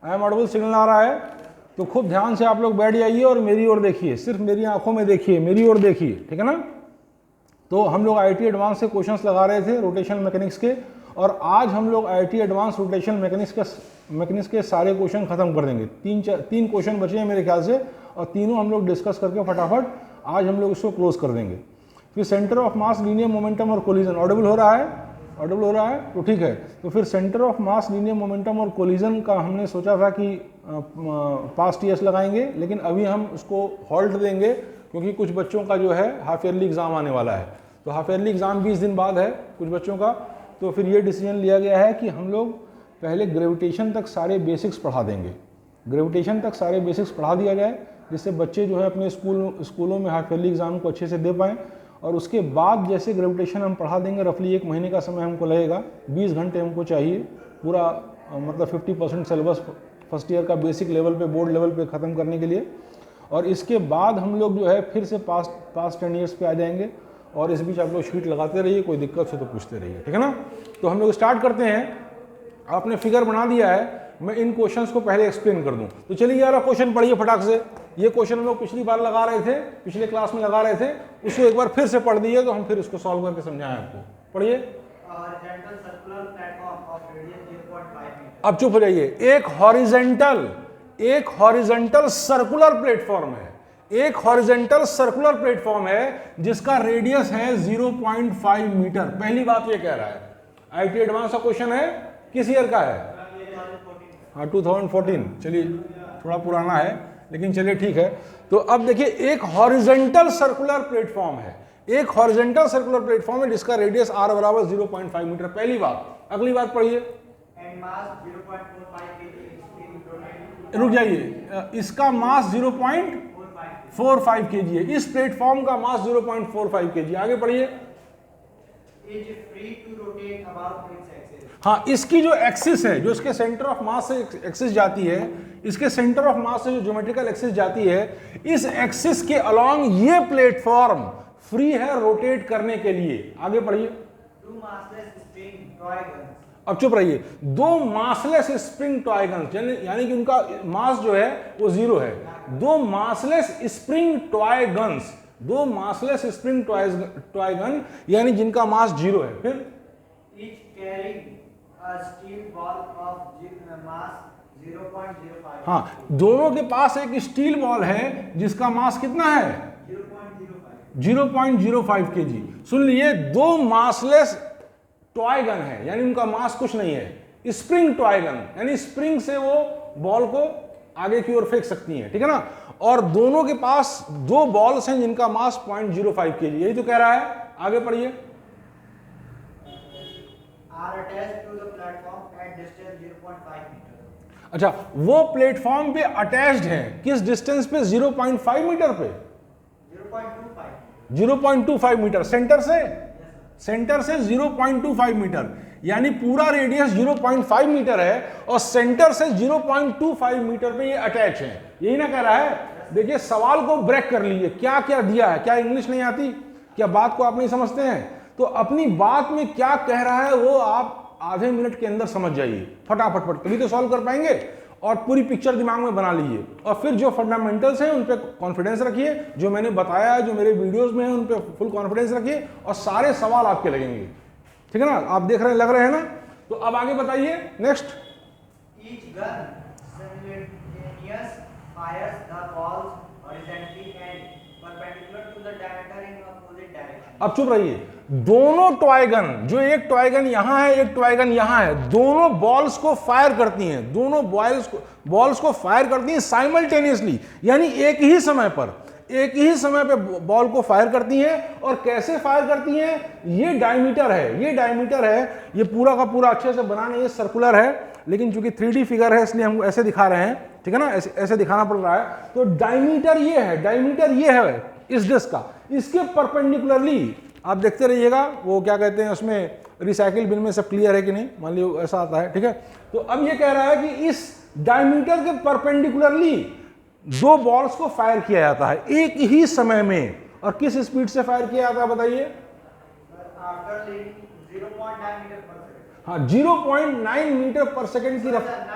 I am audible signal आ रहा है? तो खूब ध्यान से आप लोग बैठ जाइए और मेरी ओर देखिए, सिर्फ मेरी आंखों में देखिए, मेरी ओर देखिए, ठीक है ना। तो हम लोग आईटी एडवांस से क्वेश्चंस लगा रहे थे रोटेशनल मैकेनिक्स के, और आज हम लोग आईटी एडवांस रोटेशनल मैकेनिक्स के सारे क्वेश्चन खत्म कर देंगे। तीन क्वेश्चन बचे हैं मेरे ख्याल से, और तीनों हम लोग डिस्कस करके फटाफट आज हम लोग इसको क्लोज कर देंगे। फिर centre of mass, linear momentum और कोलिजन, ऑडिबल हो रहा है? ऑडिबल हो रहा है तो ठीक है। तो फिर centre of mass, linear momentum और कोलिजन का हमने सोचा था कि पास्ट ईयर्स लगाएंगे, लेकिन अभी हम उसको हॉल्ट देंगे क्योंकि कुछ बच्चों का जो है हाफ ईयरली एग्जाम आने वाला है। तो हाफ ईयरली एग्जाम 20 दिन बाद है कुछ बच्चों का। तो फिर ये डिसीजन लिया गया है कि हम लोग पहले ग्रेविटेशन तक सारे बेसिक्स पढ़ा देंगे, ग्रेविटेशन तक सारे बेसिक्स पढ़ा दिया जाए, जिससे बच्चे जो है अपने स्कूलों में हाफ ईयरली एग्जाम को अच्छे से दे पाएँ। और उसके बाद जैसे ग्रेविटेशन हम पढ़ा देंगे, रफली 1 महीने का समय हमको लगेगा, 20 घंटे हमको चाहिए पूरा, मतलब 50% सिलेबस फर्स्ट ईयर का बेसिक लेवल पे, बोर्ड लेवल पे ख़त्म करने के लिए। और इसके बाद हम लोग जो है फिर से पास्ट 10 ईयर्स पे आ जाएंगे। और इस बीच आप लोग शीट लगाते रहिए, कोई दिक्कत हो तो पूछते रहिए, ठीक है ना। तो हम लोग स्टार्ट करते हैं। आपने फिगर बना दिया है, मैं इन क्वेश्चंस को पहले एक्सप्लेन कर दूं। तो चलिए यार क्वेश्चन पढ़िए फटाक से। ये क्वेश्चन हम लोग पिछली बार लगा रहे थे, पिछले क्लास में लगा रहे थे, उसको एक बार फिर से पढ़ दिए तो हम फिर इसको सॉल्व करके समझाएं आपको। पढ़िए। अब चुप हो जाइए। एक हॉरिजेंटल सर्कुलर प्लेटफॉर्म है, एक हॉरिजेंटल सर्कुलर प्लेटफॉर्म है जिसका रेडियस है 0.5 मीटर। पहली बात ये कह रहा है, आईटी एडवांस का क्वेश्चन है, किस ईयर का है? हाँ 2014, चलिए थोड़ा पुराना है लेकिन चलिए ठीक है। तो अब देखिए एक हॉरिजेंटल सर्कुलर प्लेटफॉर्म है, एक हॉरिजेंटल सर्कुलर प्लेटफॉर्म है जिसका रेडियस r बराबर 0.5 मीटर। पहली बात। अगली बात पढ़िए। रुक जाइए, इसका मास 0.45 kg है, इस प्लेटफॉर्म का मास 0.45 kg। आगे पढ़िए। हाँ, इसकी जो एक्सिस है, जो इसके सेंटर ऑफ मास से एक्सिस जाती है, इसके सेंटर ऑफ मास से जो ज्योमेट्रिकल एक्सिस जाती है, इस एक्सिस के अलोंग ये प्लेटफॉर्म फ्री है रोटेट करने के लिए। आगे पढ़िए। अब चुप रहिए। 2 मासलेस स्प्रिंग टॉय गन्स, यानी कि उनका मास जो है वो 0 है। 2 massless spring toy guns, 2 massless spring toy gun यानी जिनका मास 0 है। फिर हाँ, दोनों के पास एक स्टील बॉल है जिसका मास कितना है? 0.05 kg। सुन लिए, 2 मासलेस टॉय गन है यानी उनका मास कुछ नहीं है। स्प्रिंग टॉय गन यानी स्प्रिंग से वो बॉल को आगे की ओर फेंक सकती हैं, ठीक है ना। और दोनों के पास 2 बॉल्स हैं जिनका मास 0.05 kg, यही तो कह रहा है। आगे पढ़िए। अच्छा, वो प्लेटफॉर्म पे अटैच्ड है किस डिस्टेंस पे? 0.5 मीटर पे, 0.25 मीटर सेंटर से, सेंटर से 0.25 मीटर, यानी पूरा रेडियस 0.5 मीटर है और सेंटर से 0.25 मीटर पे ये अटैच है। यही ना कह रहा है। देखिए सवाल को ब्रेक कर लीजिए, क्या क्या दिया है। क्या इंग्लिश नहीं आती? क्या बात को आप नहीं समझते हैं? तो अपनी बात में क्या कह रहा है वो आप आधे मिनट के अंदर समझ जाइए फटाफट, तभी तो सॉल्व कर पाएंगे। और पूरी पिक्चर दिमाग में बना लीजिए, और फिर जो फंडामेंटल्स हैं उन पे कॉन्फिडेंस रखिए, जो मैंने बताया है, जो मेरे वीडियोस में है उन पे फुल कॉन्फिडेंस रखिए, और सारे सवाल आपके लगेंगे, ठीक है ना। आप देख रहे हैं, लग रहे हैं ना। तो अब आगे बताइए नेक्स्ट। अब चुप रहिए। दोनों टॉय गन, जो एक टॉय गन यहां है, एक टॉय गन यहां है, दोनों बॉल्स को फायर करती हैं, दोनों बॉल्स को फायर करती हैं साइमल्टेनियसली, यानी एक ही समय पे बॉल को फायर करती हैं। और कैसे फायर करती हैं? ये डायमीटर है, ये पूरा का पूरा अच्छे से बनाना, ये सर्कुलर है, लेकिन चूंकि 3D फिगर है इसलिए हम ऐसे दिखा रहे हैं, ठीक है ना, ऐसे दिखाना पड़ रहा है। तो डायमीटर ये है इस डिस्क का, इसके परपेंडिकुलरली आप देखते रहिएगा। वो क्या कहते हैं उसमें, रिसाइकिल बिन में सब क्लियर है कि नहीं, मान लीजिए ऐसा आता है, ठीक है। तो अब ये कह रहा है कि इस डायमीटर के परपेंडिकुलरली 2 बॉल्स को फायर किया जाता है एक ही समय में। और किस स्पीड से फायर किया जाता है बताइए? हाँ, 0.9 मीटर पर सेकेंड की रफ्तार।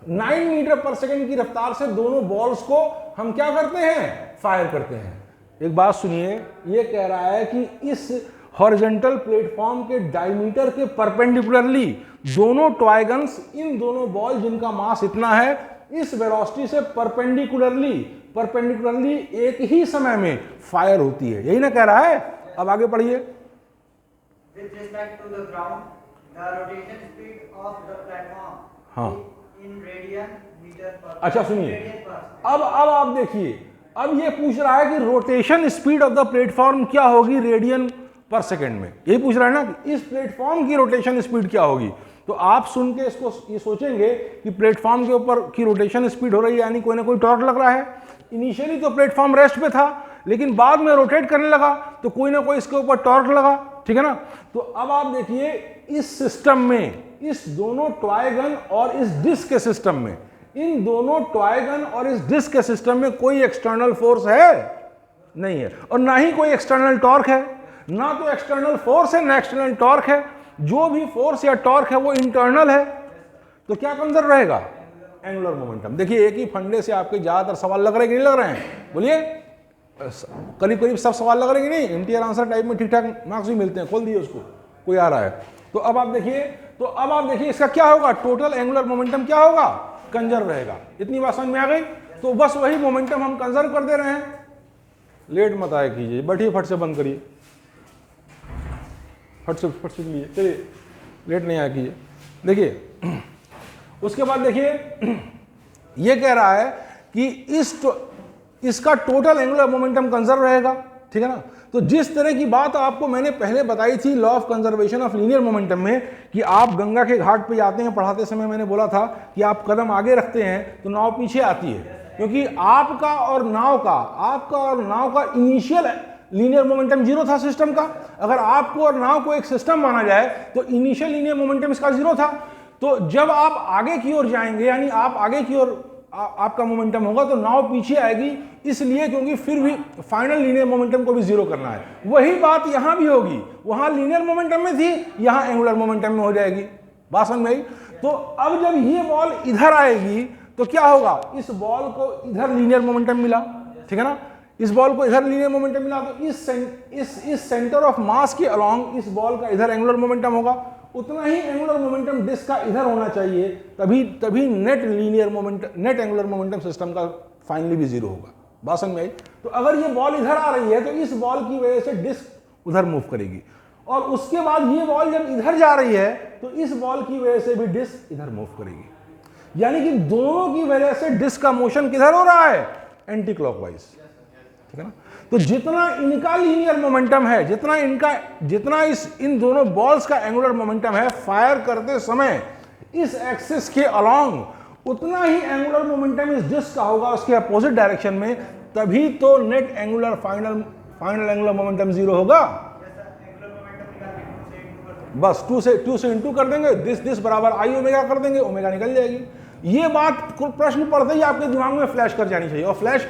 9 मीटर पर सेकंड की रफ्तार से दोनों बॉल्स को हम क्या करते हैं, फायर करते हैं। एक बात सुनिए, ये कह रहा है कि इस हॉरिजॉन्टल प्लेटफॉर्म के डायमीटर के परपेंडिकुलरली दोनों टॉय गन्स, इन दोनों बॉल जिनका मास इतना है, इस वेलोसिटी से परपेंडिकुलरली एक ही समय में फायर होती है। यही ना कह रहा है। अब आगे पढ़िए। With respect to the ground, the rotation speed of the platform हाँ, in radian meter per अच्छा सुनिए, radian per second. अब आप देखिए, अब ये पूछ रहा है कि rotation speed of the platform क्या होगी रेडियन पर सेकंड में। यही पूछ रहा है ना कि इस प्लेटफॉर्म की रोटेशन स्पीड क्या होगी। तो आप सुन के इसको ये सोचेंगे कि प्लेटफॉर्म के ऊपर की रोटेशन स्पीड हो रही है, यानी कोई ना कोई टॉर्क लग रहा है। इनिशियली तो प्लेटफॉर्म रेस्ट पे था, लेकिन बाद में रोटेट करने लगा तो कोई ना कोई इसके ऊपर टॉर्क लगा, ठीक है ना। तो अब आप देखिए, इस सिस्टम में, इस दोनों टॉय गन और इस डिस्क के सिस्टम में, इन दोनों टॉय गन और इस डिस्क के सिस्टम में कोई एक्सटर्नल फोर्स है नहीं है, और ना ही कोई एक्सटर्नल टॉर्क है। ना तो एक्सटर्नल फोर्स है ना एक्सटर्नल टॉर्क है। जो भी फोर्स या टॉर्क है वो इंटरनल है। तो क्या कंजर्व रहेगा, एंगुलर मोमेंटम। देखिए, एक ही फंडे से आपके ज्यादातर सवाल लग रहे कि नहीं लग रहे हैं, बोलिए। करीब करीब सब सवाल लग रहे कि नहीं, इंटीरियर आंसर टाइप में ठीक ठाक मार्क्स भी मिलते हैं। खोल दिए उसको, कोई आ रहा है तो अब आप देखिए, इसका क्या होगा, टोटल एंगुलर मोमेंटम क्या होगा, कंजर्व रहेगा। इतनी बात समझ में आ गई। तो बस वही मोमेंटम हम कंजर्व कर दे रहे हैं। लेट मत आया कीजिए, बैठिए, फट से बंद करिए, फट से लिए, चलिए, लेट नहीं आया कीजिए। देखिए, उसके बाद देखिए, ये कह रहा है कि इसका टोटल एंगुलर मोमेंटम कंजर्व रहेगा, ठीक है ना। तो जिस तरह की बात आपको मैंने पहले बताई थी law of conservation of linear momentum में, कि आप गंगा के घाट पे जाते हैं, पढ़ाते समय मैंने बोला था कि आप कदम आगे रखते हैं तो नाव पीछे आती है, क्योंकि आपका और नाव का इनिशियल लीनियर मोमेंटम जीरो था सिस्टम का। अगर आपको और नाव को एक सिस्टम माना जाए तो इनिशियल लीनियर मोमेंटम इसका जीरो था। तो जब आप आगे की ओर जाएंगे, यानी आप आगे की ओर आपका मोमेंटम होगा, तो नाव पीछे आएगी, इसलिए क्योंकि फिर भी फाइनल लीनियर मोमेंटम को भी जीरो करना है। वही बात यहां भी होगी, वहां लीनियर मोमेंटम में थी, यहां एंगुलर मोमेंटम में हो जाएगी। बात समझ में आई। तो अब जब ये बॉल इधर आएगी तो क्या होगा, इस बॉल को इधर लीनियर मोमेंटम मिला, ठीक है ना। इस बॉल को इधर लीनियर मोमेंटम मिला, तो इस सेंटर ऑफ मास के अलोंग इस बॉल का इधर एंगुलर मोमेंटम होगा। उतना ही एंगुलर मोमेंटम डिस्क का इधर होना चाहिए, तभी नेट एंगुलर मोमेंटम सिस्टम का फाइनली भी जीरो होगा। बात समझ में आई। तो अगर ये बॉल इधर आ रही है तो इस बॉल की वजह से डिस्क उधर मूव करेगी, और उसके बाद ये बॉल जब इधर जा रही है तो इस बॉल की वजह से भी डिस्क इधर मूव करेगी। यानी कि दोनों की वजह से डिस्क का मोशन किधर हो रहा है, एंटी क्लॉकवाइज, ठीक है ना। तो जितना इनका लीनियर मोमेंटम है, जितना इन दोनों बॉल्स का एंगुलर मोमेंटम है फायर करते समय इस एक्सिस के अलोंग, उतना ही एंगुलर मोमेंटम इस डिस्क का होगा उसके अपोजिट डायरेक्शन में। तभी तो net angular final angular momentum zero होगा। बस 2 से इंटू कर देंगे, दिस बराबर आई ओमेगा कर देंगे, ओमेगा निकल जाएगी। ये बात प्रश्न पढ़ते ही आपके दिमाग में फ्लैश कर जानी चाहिए, और फ्लैश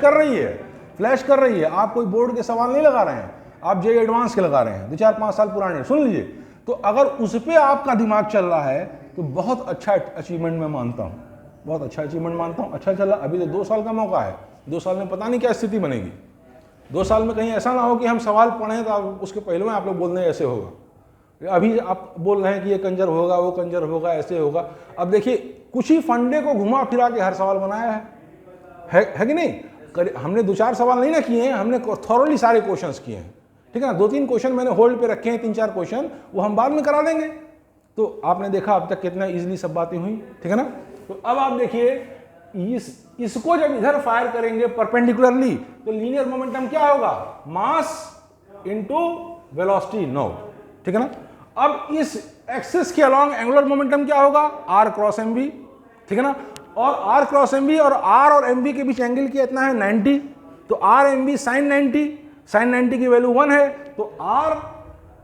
कर रही है। आप कोई बोर्ड के सवाल नहीं लगा रहे हैं, आप जेईई एडवांस के लगा रहे हैं, 2-4-5 साल पुराने, सुन लीजिए। तो अगर उस पर आपका दिमाग चल रहा है तो बहुत अच्छा अचीवमेंट मैं मानता हूँ, बहुत अच्छा अचीवमेंट मानता हूँ। अच्छा चला, अभी तो 2 साल का मौका है, 2 साल में पता नहीं क्या स्थिति बनेगी। 2 साल में कहीं ऐसा ना हो कि हम सवाल पढ़ें तो उसके पहले में आप लोग बोल रहे हैं ऐसे होगा। अभी आप बोल रहे हैं कि ये कंजर होगा, वो कंजर होगा, ऐसे होगा। अब देखिए, कुछ ही फंडे को घुमा फिरा के हर सवाल बनाया है कि नहीं। हमने 2-4 सवाल नहीं ना किए हैं, हमने थॉरली सारे क्वेश्चंस किए हैं, ठीक है ना। 2-3 क्वेश्चन मैंने होल्ड पे रखे हैं, 3-4 क्वेश्चन वो हम बाद में करा देंगे। तो आपने देखा अब तक कितना इजीली सब बातें हुई, ठीक है ना। तो अब आप देखिए, इसको जब इधर फायर करेंगे परपेंडिकुलरली तो लीनियर मोमेंटम क्या होगा, मास इनटू वेलोसिटी, नो, ठीक है ना। अब इस एक्सिस के अलोंग एंगुलर मोमेंटम क्या होगा, r क्रॉस mv, ठीक है ना। और r क्रॉस mv और r और mv के बीच एंगल कितना है, 90। तो r mv sin 90 की वैल्यू 1 है, तो r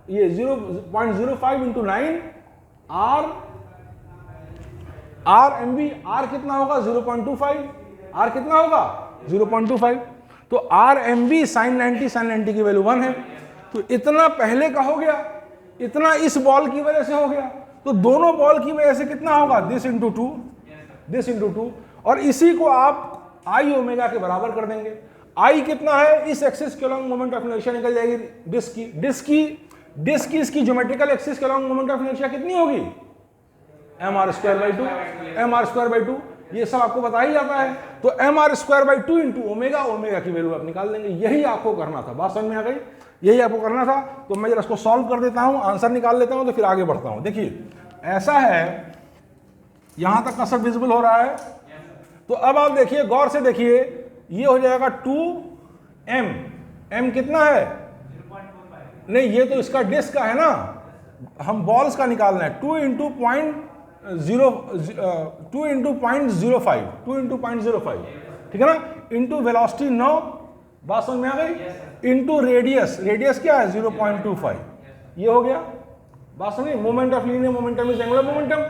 ये 0.05 इंटू 9, r mv, r कितना होगा 0.25, r कितना होगा 0.25। तो r mv sin 90 की वैल्यू 1 है। तो इतना पहले का हो गया, इतना इस बॉल की वजह से हो गया, तो दोनों बॉल की वजह से कितना होगा, दिस इंटू 2, दिस इंटू 2, और इसी को आप आई ओमेगा के बराबर कर देंगे। आई कितना है, इस एक्सिस के अलॉन्ग मोमेंट ऑफ इनर्शिया निकल जाएगी डिस्क की इसकी ज्योमेट्रिकल एक्सिस के अलॉन्ग मोमेंट ऑफ इनर्शिया कितनी होगी, mr²/2 ये सब आपको बता ही जाता है। तो mr²/2 इंटू ओमेगा, ओमेगा की वैल्यू आप निकाल लेंगे। यही आपको करना था, बात समझ में आ गई, यही आपको करना था। तो मैं जरा इसको सॉल्व कर देता हूं, आंसर निकाल लेता हूं, तो फिर आगे बढ़ता हूं। देखिए ऐसा है, यहां तक का सब विजिबल हो रहा है। तो अब आप देखिए, गौर से देखिए, ये हो जाएगा 2m, m कितना है, नहीं ये तो इसका डिस्क का है ना, हम बॉल्स का निकालना है। 2 इंटू 0.05, ठीक है ना, इंटू वेलोसिटी 9, बात समझ में आ गई, इंटू रेडियस क्या है 0.25, ये हो गया, बात समझिए। Moment of linear momentum is angular momentum,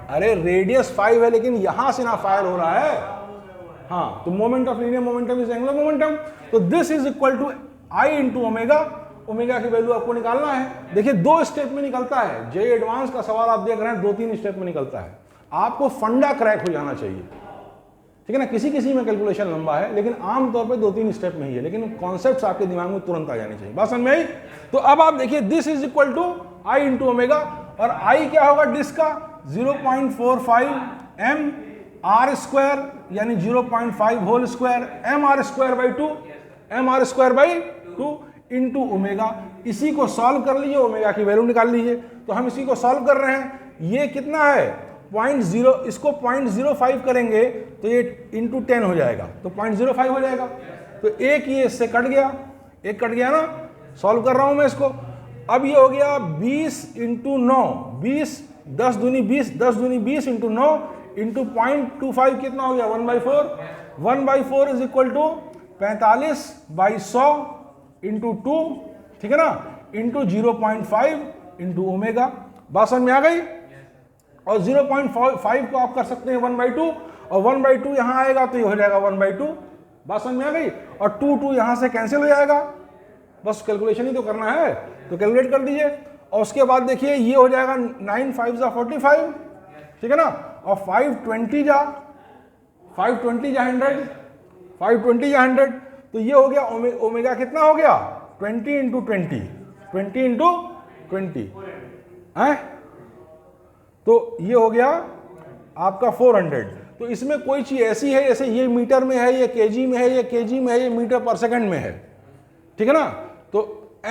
अरे रेडियस 5 है लेकिन यहां से ना फायर हो रहा है, हाँ, तो moment of linear momentum is angular momentum. तो this is equal to I into omega, omega की वैल्यू आपको निकालना है। देखिए 2 स्टेप में निकलता है, जे एडवांस का सवाल आप देख रहे हैं 2-3 स्टेप में निकलता है। आपको फंडा क्रैक हो जाना चाहिए, ठीक है ना, किसी में कैलकुलेशन लंबा है लेकिन आमतौर पे 2-3 स्टेप में ही है, लेकिन कॉन्सेप्ट्स आपके दिमाग में तुरंत आ जाने चाहिए, बात समझ में आई। तो अब आप देखिए this is equal to I into omega, और आई क्या होगा डिस्क का 0.45 m r² यानी 0.5 whole square mr²/2 into omega. इसी को सॉल्व कर लीजिए, ओमेगा की वैल्यू निकाल लीजिए। तो हम इसी को सॉल्व कर रहे हैं, ये कितना है 0.0, इसको 0.05 करेंगे तो ये इंटू 10 हो जाएगा, तो 0.05 हो जाएगा। तो एक ये इससे कट गया, एक कट गया ना, सॉल्व कर रहा हूं मैं इसको। अब ये हो गया 20 इंटू 9, 20 10 दूनी 20 इंटू 9 इंटू 0.25 कितना हो गया 1/4, 1/4 इज इक्वल टू 45/100 इंटू 2, ठीक है ना, इंटू 0.5 इंटू ओमेगा, बात समझ में आ गई। और 0.5 को आप कर सकते हैं 1/2, और 1/2 यहां आएगा तो ये हो जाएगा 1/2, बात समझ में आ गई। और 2 यहां से कैंसिल हो जाएगा, बस कैलकुलेशन ही तो करना है, तो कैलकुलेट कर दीजिए। और उसके बाद देखिए ये हो जाएगा 9 5 जा 45, ठीक है ना, और 520 जा 100, 520 तो ये हो गया ओमेगा कितना हो गया 20 इंटू 20 है, तो ये हो गया आपका 400। तो इसमें कोई चीज ऐसी है जैसे ये मीटर में है, ये केजी में है, ये केजी में है, ये मीटर पर सेकंड में है, ठीक है ना। तो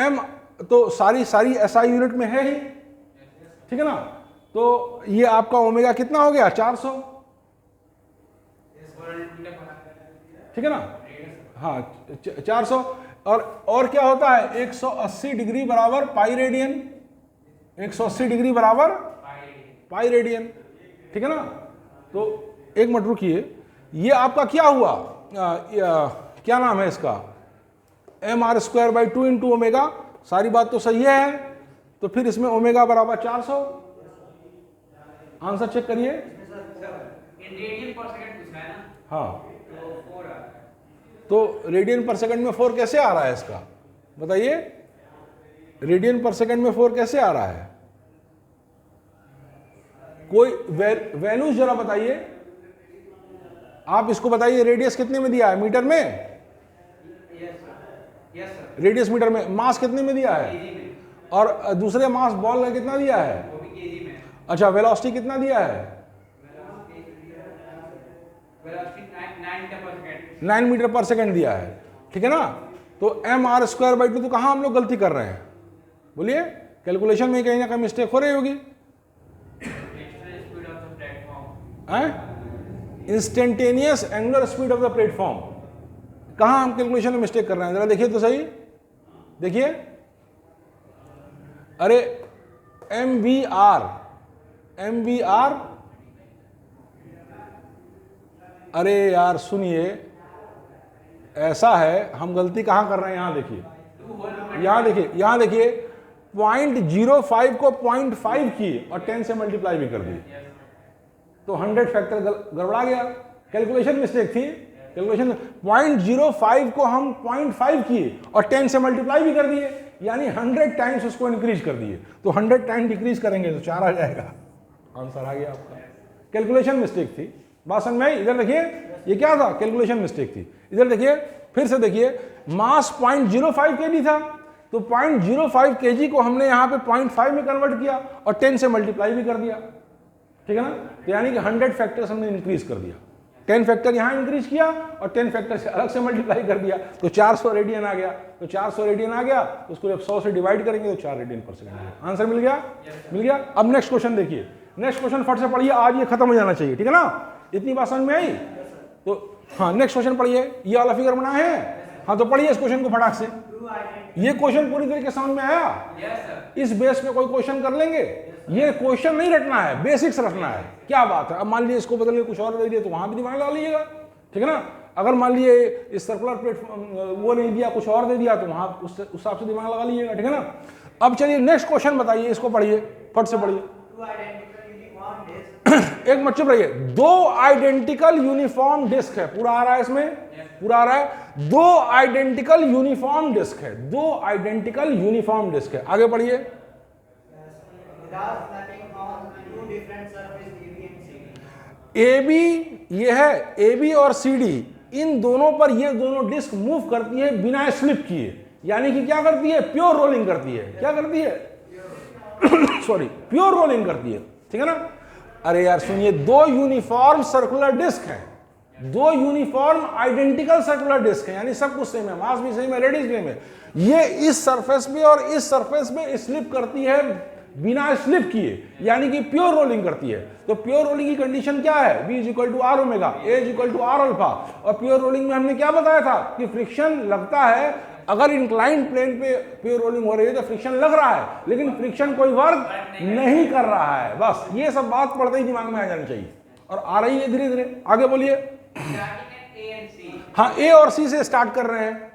m तो सारी SI यूनिट में है ही, ठीक है ना। तो ये आपका ओमेगा कितना हो गया 400, ठीक है ना, हाँ 400। और क्या होता है 180 डिग्री बराबर पाई रेडियन, 180 डिग्री बराबर पाई रेडियन, ठीक है ना। तो एक मिनट रुकिए, ये आपका क्या हुआ, क्या नाम है इसका, mr²/2 इंटू ओमेगा, सारी बात तो सही है। तो फिर इसमें ओमेगा बराबर 400, आंसर चेक करिए, हाँ, तो रेडियन पर सेकंड में 4 कैसे आ रहा है इसका, बताइए, रेडियन पर सेकंड में 4 कैसे आ रहा है, कोई वैल्यूज जरा बताइए, आप इसको बताइए। रेडियस कितने में दिया है, मीटर में, रेडियस मीटर में, मास कितने में दिया है, और दूसरे मास बॉल का कितना दिया है, अच्छा वेलोसिटी कितना दिया है, 9 मीटर पर सेकंड दिया है, ठीक है ना। तो mr²/2 तो कहां हम लोग गलती कर रहे हैं, बोलिए, कैलकुलेशन में कहीं ना कहीं मिस्टेक हो रही होगी, instantaneous angular speed of the platform, कहां हम कैलकुलेशन में मिस्टेक कर रहे हैं, जरा देखिए तो सही, देखिए, अरे MVR, अरे यार सुनिए, ऐसा है, हम गलती कहां कर रहे हैं, यहां देखिए, यहां देखिए 0.05 को 0.5 किए और 10 से मल्टीप्लाई भी कर दिए, तो 100 फैक्टर गड़बड़ा गया, कैलकुलेशन मिस्टेक थी, कैलकुलेशन 0.05 को हम 0.5 किए और 10 से मल्टीप्लाई भी कर दिए, यानी 100 टाइम्स उसको इंक्रीज कर दिए, तो 100 टाइम डिक्रीज करेंगे तो 4 आ जाएगा, आंसर आ गया आपका। कैलकुलेशन मिस्टेक थी। बात समझ में आई? इधर देखिए ये क्या था, कैलकुलेशन मिस्टेक थी। इधर देखिए फिर से देखिए, मास 0.05 kg था, तो 0.05 kg को हमने यहाँ पे 0.5 में कन्वर्ट किया और 10 से मल्टीप्लाई भी कर दिया, ठीक है ना। तो यानी कि 100 फैक्टर्स हमने इंक्रीज कर दिया, 10 फैक्टर यहाँ इंक्रीज किया और 10 फैक्टर से अलग से मल्टीप्लाई कर दिया, तो 400 रेडियन आ गया। तो 400 रेडियन आ गया तो उसको जब 100 से डिवाइड करेंगे तो 4 रेडियन पर सेकंड आएगा। आंसर मिल गया, मिल गया। अब नेक्स्ट क्वेश्चन देखिए, नेक्स्ट क्वेश्चन फट से पढ़िए, आज ये खत्म हो जाना चाहिए, ठीक है ना। इतनी बात समझ में आई? तो हाँ नेक्स्ट क्वेश्चन पढ़िए, ये वाला फिगर बना है, हाँ तो पढ़िए इस क्वेश्चन को फटाक से। ये क्वेश्चन पूरी तरीके से समझ में आया? इस बेस पे कोई क्वेश्चन कर लेंगे? ये क्वेश्चन नहीं रटना है, बेसिक्स रखना है। क्या बात है, अब मान लीजिए इसको बदल के कुछ और दे दिया तो वहां भी दिमाग लगा लीजिएगा, ठीक है ना। अगर मान लिए इस सर्कुलर प्लेट वो नहीं दिया, कुछ और दे दिया तो वहां उस हिसाब से दिमाग लगा लीजिएगा, ठीक है ना। अब चलिए नेक्स्ट क्वेश्चन बताइए, इसको पढ़िए, फट से पढ़िए। एक मिनट चुप रहिए। 2 आइडेंटिकल यूनिफॉर्म डिस्क है, पूरा आ रहा है इसमें, पूरा आ रहा है। 2 आइडेंटिकल यूनिफॉर्म डिस्क है, 2 आइडेंटिकल यूनिफॉर्म डिस्क है। आगे पढ़िए। ए बी ये है, ए बी और सी डी, इन दोनों पर ये दोनों डिस्क मूव करती है बिना स्लिप किए, यानी कि क्या करती है, प्योर रोलिंग करती है। क्या करती है सॉरी, प्योर रोलिंग करती है, ठीक है ना। अरे यार सुनिए, 2 यूनिफॉर्म सर्कुलर डिस्क है, 2 यूनिफॉर्म आइडेंटिकल सर्कुलर डिस्क है, यानी सब कुछ सेम है, मास भी सेम है, रेडियस भी सेम है। ये इस सरफेस पे और इस सरफेस पे स्लिप करती है बिना स्लिप किए, यानी कि प्योर रोलिंग करती है। तो प्योर रोलिंग की कंडीशन क्या है, V = R omega, A = R alpha. और प्योर रोलिंग में हमने क्या बताया था कि फ्रिक्शन लगता है, अगर इंक्लाइंड प्लेन पे प्योर रोलिंग हो रही है तो फ्रिक्शन लग रहा है, लेकिन फ्रिक्शन कोई वर्क नहीं कर रहा है। बस ये सब बात पढ़ते ही दिमाग में आ जानी चाहिए, और आ रही है धीरे धीरे। आगे बोलिए। हाँ, A और C से स्टार्ट कर रहे हैं।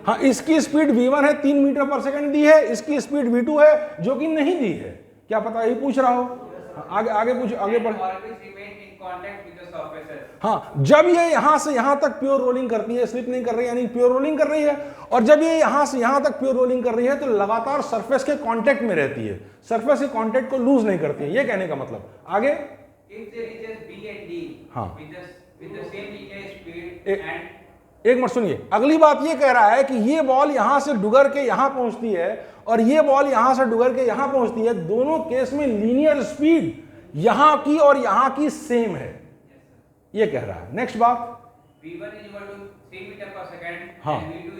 हाँ, इसकी स्पीड v1 है, 3 मीटर पर सेकंड दी है, इसकी स्पीड v2 है जो कि नहीं दी है। क्या पता यही पूछ रहा हो। आगे आगे पूछ, आगे बढ़। हाँ, जब ये यहां से यहां तक प्योर रोलिंग करती है, स्लिप नहीं कर रही है, यानी प्योर रोलिंग कर रही है, और जब ये यहां से यहां तक प्योर रोलिंग कर रही है तो लगातार सरफेस के कांटेक्ट में रहती है, सरफेस के कांटेक्ट को लूज नहीं करती है, ये कहने का मतलब। आगे। हाँ, एक मिनट सुनिए, अगली बात ये कह रहा है कि ये बॉल यहां से डुगर के यहां पहुंचती है और ये बॉल यहां से डुगर के यहां पहुंचती है, दोनों केस में लीनियर स्पीड यहां की और यहां की सेम है, ये कह रहा है। नेक्स्ट बात, v1 = 3 मीटर पर सेकंड, हाँ, v2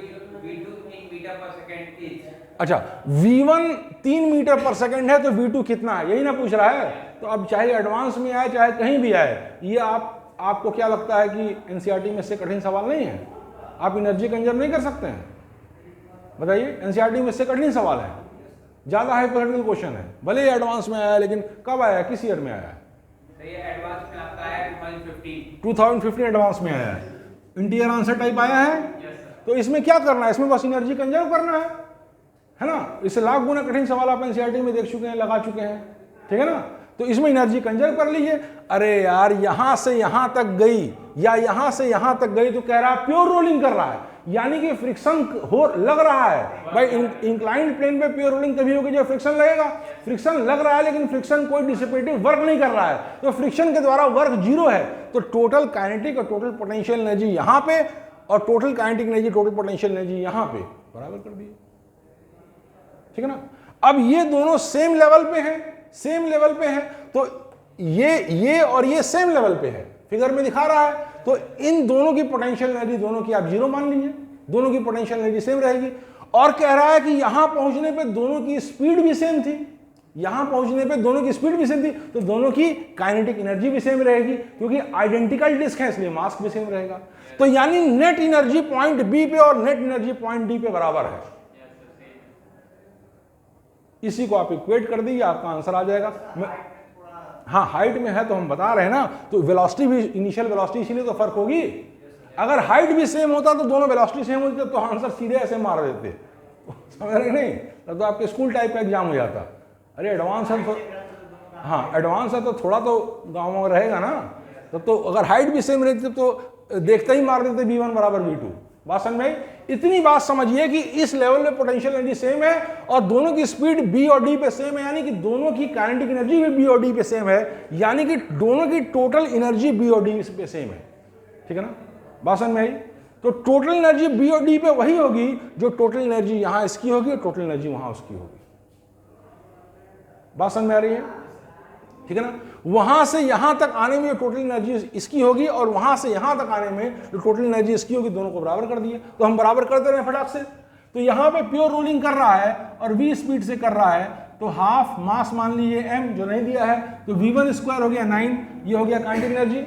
3 मीटर पर सेकंड इज। अच्छा, v1 3 मीटर पर सेकंड है तो v2 कितना है, यही ना पूछ रहा है। तो अब चाहे एडवांस में आए चाहे कहीं भी आए, ये आपको क्या लगता है कि एनसीईआरटी में से कठिन सवाल नहीं है? आप एनर्जी कंजर्व नहीं कर सकते हैं? बताइए, एनसीईआरटी में से कठिन सवाल है, ज्यादा हाइपोथेटिकल क्वेश्चन है, भले ही एडवांस में आया, लेकिन कब आया, किस ईयर में आया? एडवांस में आपका आया 2015 एडवांस में आया है। इंटीरियर आंसर टाइप आया है। तो इसमें क्या करना है, इसमें बस एनर्जी कंजर्व करना है ना। इससे लाख गुना कठिन सवाल आप एनसीईआरटी में देख चुके हैं, लगा चुके हैं, ठीक है ना। तो इसमें एनर्जी कंजर्व कर लीजिए। अरे यार, यहां से यहां तक गई या यहां से यहां तक गई तो कह रहा है प्योर रोलिंग कर रहा है, यानी कि फ्रिक्शन हो लग रहा है। भाई इंक्लाइंड प्लेन पे प्योर रोलिंग तभी होगी जब फ्रिक्शन लगेगा। फ्रिक्शन लग रहा है लेकिन फ्रिक्शन कोई डिसिपेटिव वर्क नहीं कर रहा है, तो फ्रिक्शन के द्वारा वर्क जीरो है। तो टोटल काइनेटिक और टोटल पोटेंशियल एनर्जी यहां पे और total kinetic energy total potential energy यहां पे बराबर कर दिए, ठीक है ना। अब ये दोनों सेम लेवल पे हैं, सेम लेवल पे है, तो ये और ये सेम लेवल पे है, फिगर में दिखा रहा है। तो इन दोनों की पोटेंशियल एनर्जी दोनों की आप जीरो मान लीजिए, दोनों की पोटेंशियल एनर्जी सेम रहेगी। और कह रहा है कि यहां पहुंचने पे दोनों की स्पीड भी सेम थी, यहां पहुंचने पे दोनों की स्पीड भी सेम थी, तो दोनों की काइनेटिक एनर्जी भी सेम रहेगी, क्योंकि आइडेंटिकल डिस्क है इसलिए मास भी सेम रहेगा। तो यानी नेट एनर्जी पॉइंट बी पे और नेट एनर्जी पॉइंट डी पे बराबर है। इसी को आप इक्वेट कर दीजिए, आपका आंसर आ जाएगा। हाँ, हाइट में है तो हम बता रहे हैं ना, तो वेलोसिटी भी, इनिशियल वेलोसिटी, इसीलिए तो फर्क होगी। अगर हाइट भी सेम होता तो दोनों वेलोसिटी सेम होती तो आंसर सीधे ऐसे मार देते, समझ रहे नहीं? तब तो आपके स्कूल टाइप का एग्जाम हो जाता। अरे एडवांस है तो, हाँ एडवांस है तो थोड़ा तो गाँव में रहेगा ना। तब तो अगर हाइट भी सेम रहती तो देखते ही मार देते v1 = v2, बात समझ में आई? इतनी बात समझिए कि इस लेवल पे पोटेंशियल एनर्जी सेम है और दोनों की स्पीड बी और डी पे सेम है, यानी कि दोनों की काइनेटिक एनर्जी भी बी और डी पे सेम है, यानी कि दोनों की टोटल एनर्जी बी और डी पे सेम है। ठीक है ना, बात समझ में आई? तो टोटल एनर्जी बी और डी पे वही होगी जो टोटल एनर्जी यहां इसकी होगी और टोटल एनर्जी वहां उसकी होगी। बात समझ में आ रही है? ठीक है ना, वहां से यहां तक आने में जो टोटल एनर्जी इसकी होगी और वहां से यहां तक आने में जो टोटल एनर्जी इसकी होगी, दोनों को बराबर कर दिए। तो हम बराबर करते रहे फटाक से। तो यहां पे प्योर रोलिंग कर रहा है और v स्पीड से कर रहा है, तो हाफ मास मान लीजिए m जो नहीं दिया है, तो v1 स्क्वायर हो गया 9, ये हो गया काइनेटिक एनर्जी।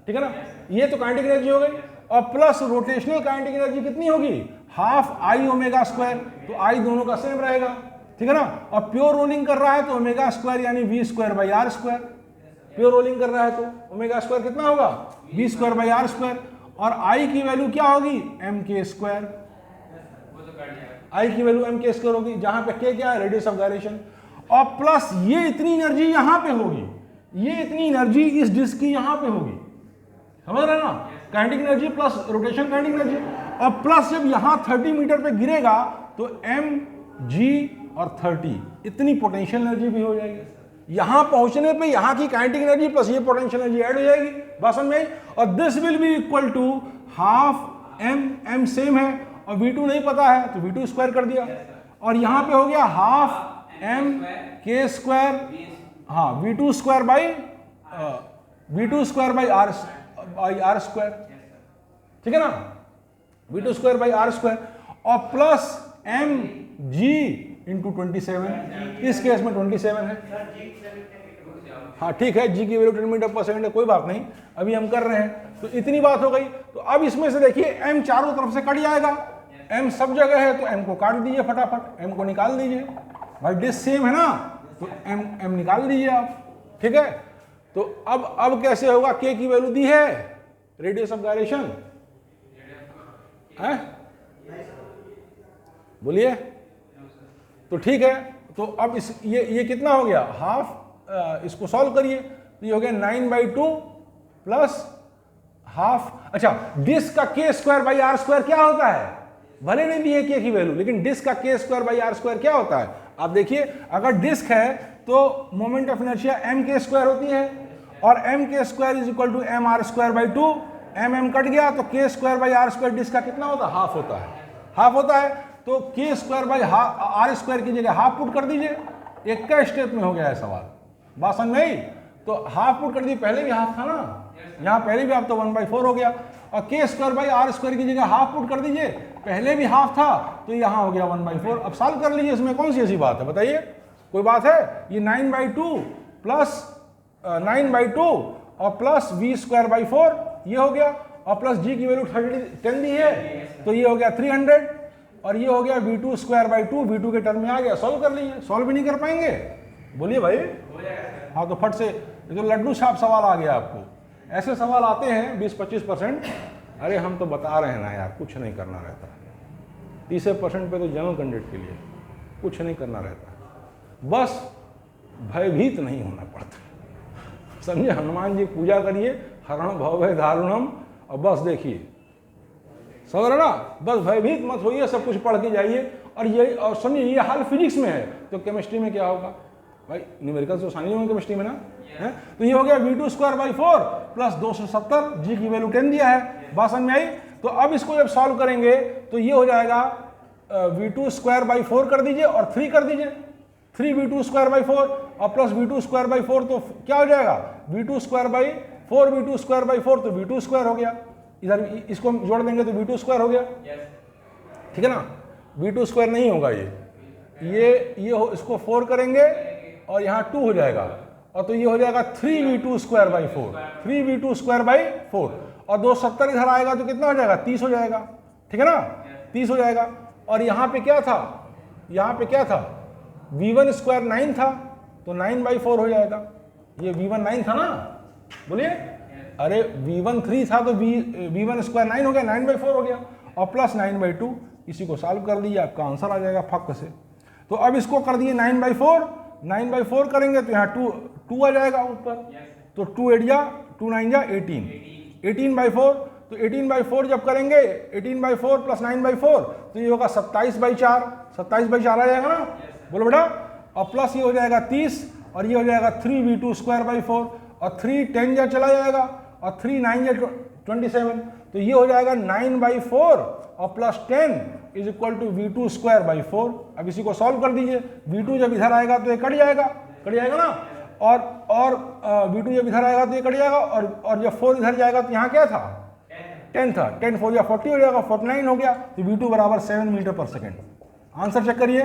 ठीक है ना, ये तो काइनेटिक एनर्जी हो गई और प्लस रोटेशनल काइनेटिक एनर्जी कितनी होगी, हाफ आई ओमेगा स्क्वायर, तो आई दोनों का सेम रहेगा। ठीक है ना, और प्योर रोलिंग कर रहा है तो ओमेगा स्क्वायर यानी v square by are square. Pure rolling कर रहा है तो ओमेगा स्क्वायर कितना होगा, v square by are square, और आई की वैल्यू क्या होगी, एम के स्क्वायर। आई की वैल्यू एम के स्क्वायर होगी, जहां पे के क्या है, रेडियस ऑफ गायरेशन, और प्लस ये इतनी एनर्जी यहां पे होगी, ये इतनी एनर्जी इस डिस्क की यहां पे होगी, समझ रहे ना, kinetic energy plus rotation kinetic energy, और प्लस जब यहां 30 मीटर पे गिरेगा तो एम जी और 30 इतनी पोटेंशियल एनर्जी भी हो जाएगी। यहां पहुंचने पे यहां की काइनेटिक एनर्जी प्लस ये पोटेंशियल एनर्जी ऐड हो जाएगी, बात समझ में आई? और this will be equal to half M, M same है और V2 नहीं पता है तो V2 स्क्वायर कर दिया, और यहां पे हो गया हाफ एम के स्क्वायर, हाँ V2 square by are square. ठीक है ना, V2 square by are square, और प्लस एम जी इंटू 27, इस केस में 27 है। हाँ ठीक है, जी की वैल्यू 10 मीटर पर सेकंड है, कोई बात नहीं, अभी हम कर रहे हैं। तो इतनी बात हो गई। तो अब इसमें से देखिए एम चारों तरफ से कट जाएगा, एम सब जगह है तो एम को काट दीजिए फटाफट, एम को निकाल दीजिए भाई, डिस्क सेम है ना, तो एम निकाल दीजिए आप। ठीक है, तो अब कैसे होगा, के की वैल्यू दी है, रेडियस ऑफ गायरेशन है, बोलिए। तो ठीक है, तो अब इस ये कितना हो गया, हाफ, इसको सॉल्व करिए तो ये हो गया 9/2 प्लस हाफ। अच्छा, डिस्क का के स्क्वायर बाई आर स्क्वायर क्या होता है, भले नहीं दी है के की वैल्यू, लेकिन डिस्क का के स्क्वायर बाई आर स्क्वायर क्या होता है, आप देखिए, अगर डिस्क है तो moment of inertia M K square होती है, और M K square is equal to M R square by 2, M cut गया तो K square by are square disk का कितना होता है, हाफ होता है, हाफ होता है। तो K square by are square की जगह हाफ पुट कर दीजिए, एक का स्टेप में हो गया है सवाल, बात समझ में आई? तो हाफ पुट कर दिए, पहले भी हाफ था ना, यहाँ पहले भी हाफ, तो 1/4 हो गया, और के स्क्वायर बाई आर स्क्वायर की जगह हाफ पुट कर दीजिए, पहले भी हाफ था तो यहाँ हो गया 1/4। अब सॉल्व कर लीजिए, इसमें कौन सी ऐसी बात है, बताइए, कोई बात है? ये 9/2 प्लस 9/2 और प्लस वी स्क्वायर बाई 4 ये हो गया, और प्लस जी की वैल्यू 10 दी है तो ये हो गया 300, और ये हो गया V2 स्क्वायर बाई 2, V2 के टर्म में आ गया, सॉल्व कर लीजिए। सॉल्व भी नहीं कर पाएंगे, बोलिए भाई। हाँ तो फट से, ये तो लड्डू छाप सवाल आ गया आपको, ऐसे सवाल आते हैं 20-25%। अरे हम तो बता रहे हैं ना यार, कुछ नहीं करना रहता, 30% पे तो जनरल कैंडिडेट के लिए कुछ नहीं करना रहता, बस भयभीत नहीं होना पड़ता, समझे? हनुमान जी पूजा करिए, हरण भव दारुणम, और बस देखिए, समझ रहे ना, बस भयभीत मत होइए, सब कुछ पढ़ के जाइए। और ये, और सुनिए, ये हाल फिजिक्स में है, तो केमिस्ट्री में क्या होगा भाई, न्यूमेरिकल तो आसानी होंगे केमिस्ट्री में ना, है? तो ये हो गया V2 स्क्वायर बाई 4 प्लस 270, जी की वैल्यू 10 दिया है, बात समझ में आई? तो अब इसको जब सॉल्व करेंगे तो ये हो जाएगा V2 स्क्वायर बाई 4 कर दीजिए और 3 कर दीजिए, 3 V2 स्क्वायर बाई 4 और प्लस V2 स्क्वायर बाई 4, तो क्या हो जाएगा, V2 square by 4 V2 square by 4, तो V2 स्क्वायर हो गया, इधर इसको जोड़ देंगे तो V2 स्क्वायर हो गया, ठीक है ना। V2 स्क्वायर नहीं होगा, ये हो, इसको 4 करेंगे और यहाँ 2 हो जाएगा, और तो ये हो जाएगा 3V2 square by 4, 3V2 square by 4, और 270 इधर आएगा तो कितना हो जाएगा, 30 हो जाएगा, ठीक है ना, 30 हो जाएगा। और यहाँ पे क्या था, यहाँ पे क्या था, V1 स्क्वायर 9 था तो 9/4 हो जाएगा, ये V1 9 था ना, बोलिए, अरे V1 3 था तो V1 स्क्वायर 9 हो गया, 9/4 हो गया, और प्लस 9/2, इसी को सॉल्व कर दीजिए, आपका आंसर आ जाएगा फक से। तो अब इसको कर दिए 9/4 करेंगे तो यहाँ 2 आ जाएगा ऊपर, तो 2 8 जा 2 9 जा 18/4, तो 18/4 जब करेंगे 18/4 प्लस 9/4 तो ये होगा 27/4, 27/4 आ जाएगा ना, बोलो बेटा। और प्लस ये हो जाएगा 30 और ये हो जाएगा 3v²/4 और 3 10 जा चला जाएगा और 3 9 जा 27, तो ये हो जाएगा 9/4 और plus 10 is equal to v²/4। अब इसी को सॉल्व कर दीजिए, v2 जब इधर आएगा तो ये कट जाएगा ना, और v2 जब इधर आएगा तो ये कट जाएगा, और जब 4 इधर जाएगा तो यहाँ क्या था 10 था, 10 4 या 40 हो जाएगा, 49 हो गया, तो v2 बराबर 7 मीटर पर सेकेंड। आंसर चेक करिए,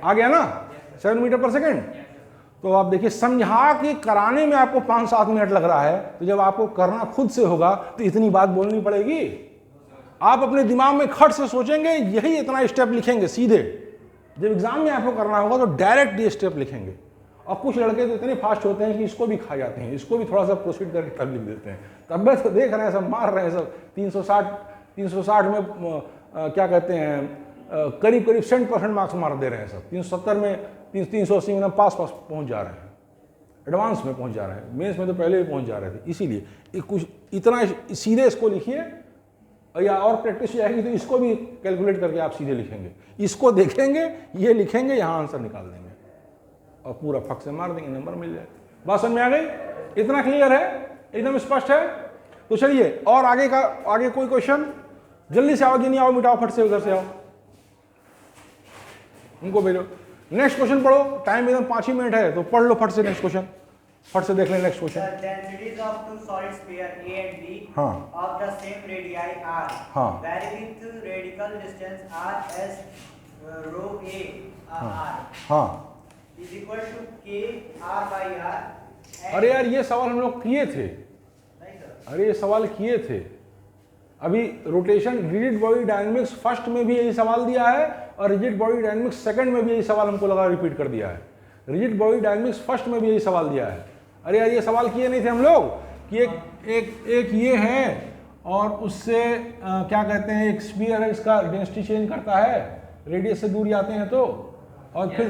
आ गया ना 7 मीटर पर सेकेंड। तो आप देखिए समझा के कराने में आपको 5-7 मिनट लग रहा है, तो जब आपको करना खुद से होगा तो इतनी बात बोलनी पड़ेगी। आप अपने दिमाग में खट से सोचेंगे, यही इतना स्टेप लिखेंगे सीधे, जब एग्जाम में आपको करना होगा तो डायरेक्ट ये स्टेप लिखेंगे। और कुछ लड़के तो इतने फास्ट होते हैं कि इसको भी खा जाते हैं, इसको भी थोड़ा सा प्रोसीड करके तब लिख देते हैं। तब तो देख रहे हैं सब, मार रहे हैं सब, 360 में क्या कहते हैं, करीब 70% मार्क्स मार दे रहे हैं सब, 370 में 380 में पास पहुंच जा रहे हैं, एडवांस में पहुंच जा रहे हैं, मेंस में तो पहले भी पहुंच जा रहे थे। इसीलिए कुछ इतना सीधे इसको लिखिए, या और प्रैक्टिस हो जाएगी तो इसको भी कैलकुलेट करके आप सीधे लिखेंगे, इसको देखेंगे, ये लिखेंगे, यहाँ आंसर निकाल देंगे और पूरा फक से मार देंगे, नंबर मिल जाए। बात समझ में आ गई? इतना क्लियर है, एकदम स्पष्ट है। तो चलिए और आगे कोई क्वेश्चन, जल्दी से आओ, नहीं आओ मिटाओ, फट से उधर से आओ, उनको भेजो। नेक्स्ट क्वेश्चन पढ़ो, टाइम एकदम 5 ही मिनट है, तो पढ़ लो फट से नेक्स्ट क्वेश्चन, फट से देख लें next question. densities of two solid sphere A and B हाँ of the same radii r हाँ vary with radical distance r as rho a r हाँ। is equal to k r by r and अरे यार ये सवाल हम लोग किए थे, नहीं सर, अरे ये सवाल किए थे अभी। Rotation rigid body dynamics first में भी यही सवाल दिया है और रिजिड बॉडी डायनेमिक्स सेकंड में भी यही सवाल हमको लगा रिपीट कर दिया है। रिजिड बॉडी डायनेमिक्स फर्स्ट में भी यही सवाल दिया है। अरे यार ये सवाल किए नहीं थे हम लोग कि एक ये है और उससे क्या कहते हैं, एक स्फीयर है, इसका डेंसिटी चेंज करता है, रेडियस से दूर जाते हैं तो, और फिर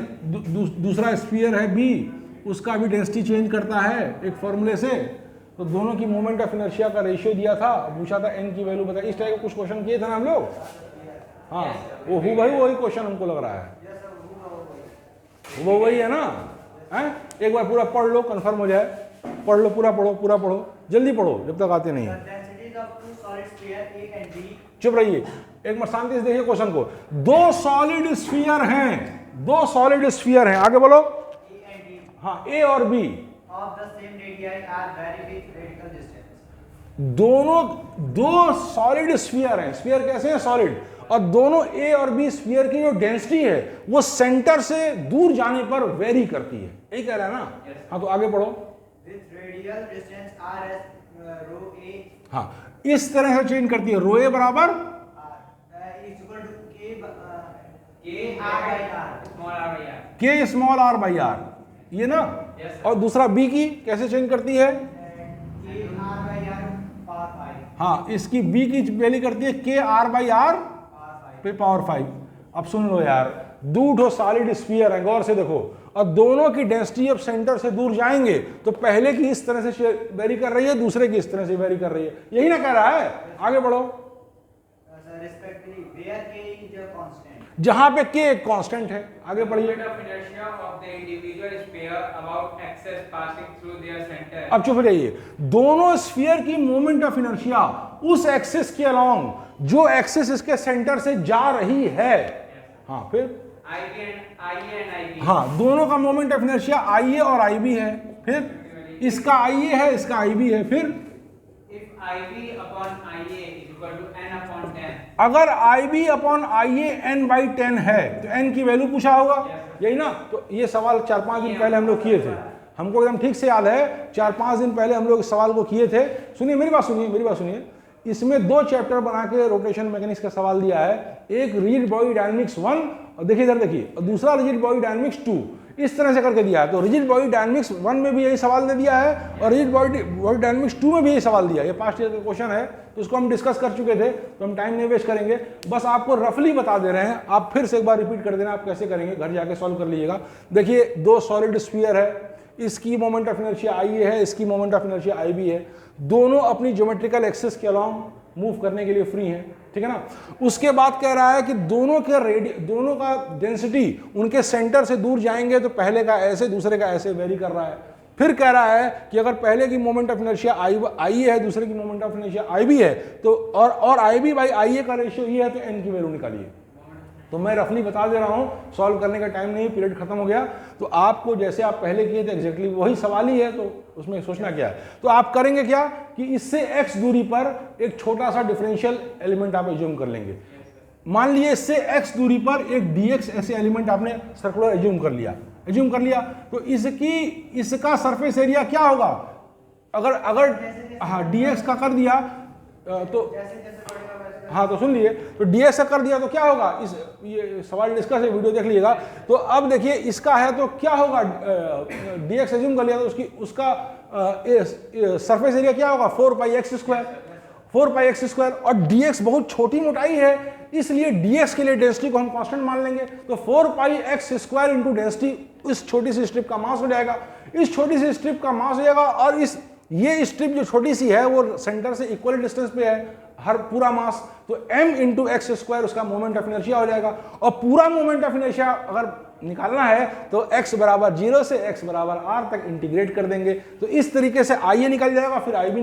दूसरा स्फीयर है बी, उसका भी डेंसिटी चेंज करता है एक फॉर्मूले से। तो दोनों की मोमेंट ऑफ इनर्शिया का रेशियो दिया था, पूछा था एन की वैल्यू बता, इस टाइप के कुछ क्वेश्चन किए थे ना हम लोग। हाँ वो वही क्वेश्चन हमको लग रहा है, वो वही है ना। हैं एक बार पूरा पढ़ लो, कंफर्म हो जाए, पढ़ लो, पूरा पढ़ो, जल्दी पढ़ो जब तक आते नहीं है। densities of two solid sphere A and B चुप रहिए, एक बार शांति से देखिए क्वेश्चन को। दो सॉलिड स्फीयर हैं, आगे बोलो। A and B हाँ ए और B of the same radii are vary with radical distance दोनों दो सॉलिड स्फीयर हैं। स्फीयर कैसे हैं? सॉलिड। और दोनों ए और बी स्फीयर की जो डेंसिटी है वो सेंटर से दूर जाने पर वेरी करती है, यही कह रहा है ना। हाँ तो आगे पढ़ो। with radial distance r as rho a हाँ इस तरह से चेंज करती है, रो ए बराबर is equal to k r by r small r by r के स्मॉल आर बाई आर, ये ना। और दूसरा बी की कैसे चेंज करती है? k r by r power 5 हाँ इसकी बी की वैल्यू करती है के आर बाई आर पे पावर 5। अब सुन लो यार, दो सॉलिड स्फीयर है, गौर से देखो, और दोनों की डेंसिटी अब सेंटर से दूर जाएंगे तो पहले की इस तरह से वेरी कर रही है, दूसरे की इस तरह से वेरी कर रही है, यही ना कह रहा है। आगे बढ़ो। respectively where k is a constant जहां पे के एक कांस्टेंट है, आगे पढ़िए। Moment of inertia of the individual sphere about axis passing through their center. अब चुप रहिए, दोनों स्फीयर की मोमेंट ऑफ इनर्शिया उस एक्सिस के अलोंग जो एक्सिस इसके सेंटर से जा रही है। हाँ फिर IA and IB. हाँ दोनों का मोमेंट ऑफ इनर्शिया आई ए और आई बी है, फिर इसका आई ए है, इसका आई बी है। फिर If IB upon IA is equal to n upon 10. अगर I B upon I A N by 10 है तो एन की वैल्यू पूछा होगा, यही ना। तो ये सवाल 4-5 दिन पहले हम लोग किए थे, हमको एकदम ठीक से याद है, 4-5 दिन पहले हम लोग इस सवाल को किए थे। सुनिए मेरी बात सुनिए, इसमें 2 चैप्टर बना के रोटेशन मैकेनिक्स का सवाल दिया है, एक रिजिड बॉडी डायनेमिक्स 1 और देखिए इधर देखिए, और दूसरा रिजिड बॉडी डायनेमिक्स 2, इस तरह से करके दिया है। तो रिजिड बॉडी डायनेमिक्स 1 में भी यही सवाल दे दिया है और रिजिड बॉडी डायनेमिक्स 2 में भी यही सवाल दिया है। ये पास्ट ईयर का क्वेश्चन है, तो उसको हम डिस्कस कर चुके थे, तो हम टाइम नहीं वेस्ट करेंगे, बस आपको रफली बता दे रहे हैं। आप फिर से एक बार रिपीट कर देना, आप कैसे करेंगे घर जाके सॉल्व कर लीजिएगा। देखिए 2 सॉलिड स्फीयर है, इसकी moment of inertia I A है, इसकी moment of inertia I B है, दोनों अपनी ज्योमेट्रिकल एक्सिस के अलोंग मूव करने के लिए फ्री हैं, ठीक है ना। उसके बाद कह रहा है कि दोनों का डेंसिटी उनके सेंटर से दूर जाएंगे तो पहले का ऐसे दूसरे का ऐसे वेरी कर रहा है। फिर कह रहा है कि अगर पहले की मोमेंट ऑफ इनर्शिया आई है, दूसरे की moment of inertia I B है, तो और आई बी बाई आई ए का रेशियो ये है, तो एन की वैल्यू निकालिए। तो मैं रफली बता दे रहा हूं, सॉल्व करने का टाइम नहीं, पीरियड खत्म हो गया। तो आपको जैसे आप पहले किए थे एग्जैक्टली वही सवाल ही है, तो उसमें सोचना क्या है। तो आप करेंगे क्या कि इससे x दूरी पर एक छोटा सा डिफरेंशियल एलिमेंट आप एज्यूम कर लेंगे। मान लिए इससे x दूरी पर एक dx ऐसे एलिमेंट आपने सर्कुलर एज्यूम कर लिया, तो इसका सरफेस एरिया क्या होगा अगर हाँ dx का कर दिया तो हाँ, तो सुन लिए, तो dx का कर दिया तो क्या होगा, ये सवाल डिस्कस है, वीडियो देख लीजिएगा। तो अब देखिए इसका है तो क्या होगा, dx एज्यूम कर लिया तो उसका सरफेस एरिया क्या होगा 4πx², और dx बहुत छोटी मोटाई है, इसलिए dx के लिए डेंसिटी को हम कांस्टेंट मान लेंगे। तो 4πx² इंटू डेंसिटी इस छोटी सी स्ट्रिप का मास हो जाएगा, इस छोटी सी स्ट्रिप का मास हो जाएगा, और ये स्ट्रिप जो छोटी सी है वो सेंटर से इक्वल डिस्टेंस पे है, हर पूरा मास, तो m इंटू x² उसका मोमेंट ऑफ इनर्शिया हो जाएगा। और पूरा मोमेंट ऑफ इनर्शिया अगर निकालना है तो x बराबर 0 से x बराबर r तक इंटीग्रेट कर देंगे, तो इस तरीके से IA निकल जाएगा, फिर IB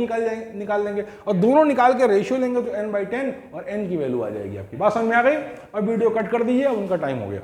निकाल देंगे, और दोनों निकाल के रेशियो लेंगे तो n/10 और n की वैल्यू आ जाएगी। आपकी बात समझ में आ गई। और वीडियो कट कर दीजिए, उनका टाइम हो गया।